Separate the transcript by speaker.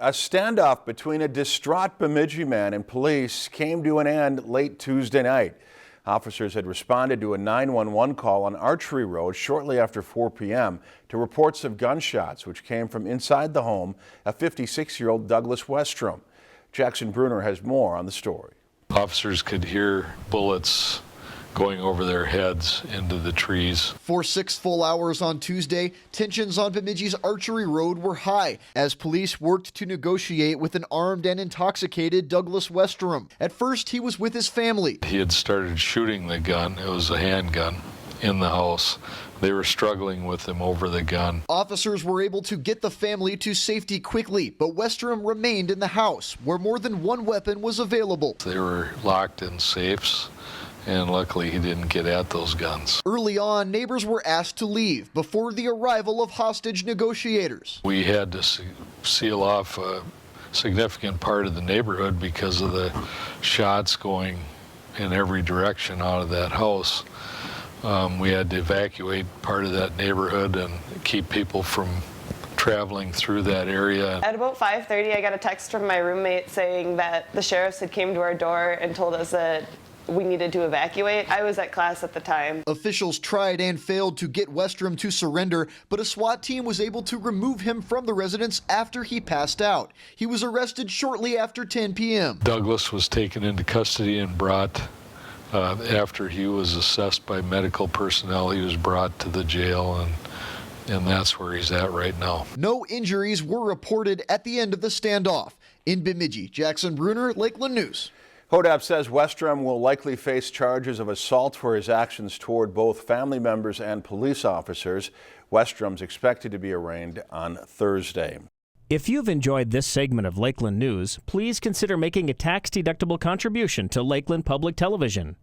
Speaker 1: A standoff between a distraught Bemidji man and police came to an end late Tuesday night. Officers had responded to a 911 call on Archery Road shortly after 4 p.m. to reports of gunshots, which came from inside the home of 56-year-old Douglas Westrom. Jackson Bruner has more on the story.
Speaker 2: Officers could hear bullets going over their heads into the trees.
Speaker 3: For 6 full hours on Tuesday, tensions on Bemidji's Archery Road were high as police worked to negotiate with an armed and intoxicated Douglas Westrom. At first, he was with his family.
Speaker 2: He had started shooting the gun. It was a handgun in the house. They were struggling with him over the gun.
Speaker 3: Officers were able to get the family to safety quickly, but Westrom remained in the house, where more than one weapon was available.
Speaker 2: They were locked in safes, and luckily he didn't get at those guns.
Speaker 3: Early on, neighbors were asked to leave before the arrival of hostage negotiators.
Speaker 2: We had to seal off a significant part of the neighborhood because of the shots going in every direction out of that house. We had to evacuate part of that neighborhood and keep people from traveling through that area.
Speaker 4: At about 5:30, I got a text from my roommate saying that the sheriffs had came to our door and told us that we needed to evacuate. I was at class at the time.
Speaker 3: Officials tried and failed to get Westrom to surrender, but a SWAT team was able to remove him from the residence after he passed out. He was arrested shortly after 10 p.m.
Speaker 2: Douglas was taken into custody and brought, after he was assessed by medical personnel, he was brought to the jail, and that's where he's at right now.
Speaker 3: No injuries were reported at the end of the standoff. In Bemidji, Jackson Bruner, Lakeland News.
Speaker 1: HODAP says Westrom will likely face charges of assault for his actions toward both family members and police officers. Westrom's expected to be arraigned on Thursday.
Speaker 5: If you've enjoyed this segment of Lakeland News, please consider making a tax-deductible contribution to Lakeland Public Television.